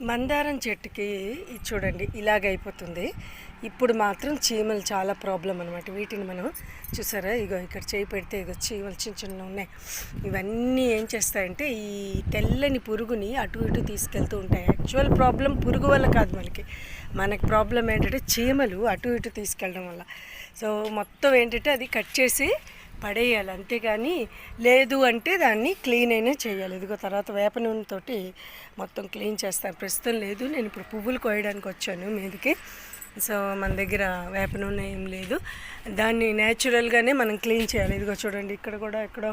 మందారం చెట్టుకి ఇది చూడండి ఇలాగైపోతుంది. ఇప్పుడు మాత్రం చీమలు చాలా ప్రాబ్లం అనమాట. వీటిని మనం చూసారా, ఇగో ఇక్కడ చేయి పెడితే ఇగో చీమలు చిన్న చిన్న ఉన్నాయి. ఇవన్నీ ఏం చేస్తాయంటే ఈ తెల్లని పురుగుని అటు ఇటు తీసుకెళ్తూ ఉంటాయి. యాక్చువల్ ప్రాబ్లం పురుగు వల్ల కాదు, మనకి ప్రాబ్లం ఏంటంటే చీమలు అటు ఇటు తీసుకెళ్ళడం వల్ల. సో మొత్తం ఏంటంటే అది కట్ చేసి పడేయాలి, అంతేగాని లేదు అంటే దాన్ని క్లీన్ అయినా చేయాలి. ఇదిగో తర్వాత వేప నూనెతోటి మొత్తం క్లీన్ చేస్తాను. ప్రస్తుతం లేదు, నేను ఇప్పుడు పువ్వులు కోయడానికి వచ్చాను మీదకి. సో మన దగ్గర వేప నూనె ఏం లేదు, దాన్ని న్యాచురల్గానే మనం క్లీన్ చేయాలి. ఇదిగో చూడండి, ఇక్కడ కూడా ఎక్కడో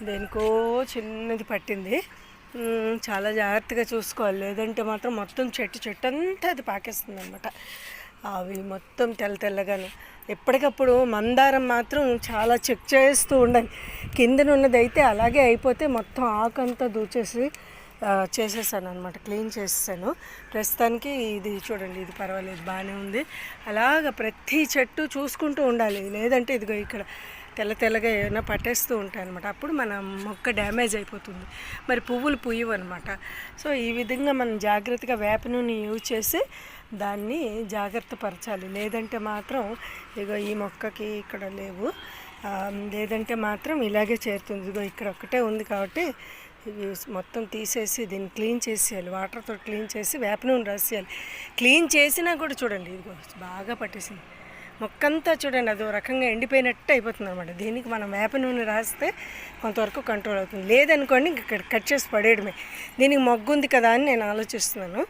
దేనికో చిన్నది పట్టింది. చాలా జాగ్రత్తగా చూసుకోవాలి, లేదంటే మాత్రం మొత్తం చెట్టు అంతా అది పాకేస్తుంది అనమాట. అవి మొత్తం తెల్లగాను. ఎప్పటికప్పుడు మందారం మాత్రం చాలా చెక్ చేస్తూ ఉండాలి. కిందనున్నది అయితే అలాగే అయిపోతే మొత్తం ఆకంతా దూచేసి చేసేసాను అనమాట, క్లీన్ చేసేసాను. ప్రస్తుతానికి ఇది చూడండి, ఇది పర్వాలేదు, బాగానే ఉంది. అలాగ ప్రతి చెట్టు చూసుకుంటూ ఉండాలి, లేదంటే ఇదిగో ఇక్కడ తెల్లగా ఏమైనా పట్టేస్తూ ఉంటాయి అనమాట. అప్పుడు మన మొక్క డ్యామేజ్ అయిపోతుంది, మరి పువ్వులు పుయ్యవు అనమాట. సో ఈ విధంగా మనం జాగ్రత్తగా వేప నూనె యూజ్ చేసి దాన్ని జాగ్రత్త పరచాలి. లేదంటే మాత్రం ఇగో ఈ మొక్కకి ఇక్కడ లేవు, లేదంటే మాత్రం ఇలాగే చేరుతుంది. ఇగో ఇక్కడ ఒక్కటే ఉంది కాబట్టి ఇవి మొత్తం తీసేసి దీన్ని క్లీన్ చేసేయాలి, వాటర్తో క్లీన్ చేసి వేప నూనె రాసేయాలి. క్లీన్ చేసినా కూడా చూడండి, ఇదిగో బాగా పట్టేసింది మొక్కంతా. చూడండి, అదో రకంగా ఎండిపోయినట్టు అయిపోతుంది అనమాట. దీనికి మనం వేప నూనె రాస్తే కొంతవరకు కంట్రోల్ అవుతుంది. లేదనుకోండి ఇక్కడ కట్ చేసి పడేయడమే. దీనికి మొగ్గు ఉంది కదా అని నేను ఆలోచిస్తున్నాను.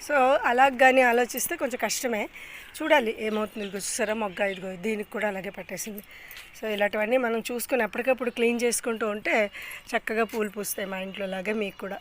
సో అలాగని ఆలోచిస్తే కొంచెం కష్టమే, చూడాలి ఏమవుతుంది. ఇదిగో చూసారా మొగ్గ, ఇదిగో దీనికి కూడా అలాగే పట్టేసింది. సో ఇలాంటివన్నీ మనం చూసుకొని ఎప్పటికప్పుడు క్లీన్ చేసుకుంటూ ఉంటే చక్కగా పూలు పూస్తాయి మా ఇంట్లో లాగా మీకు కూడా.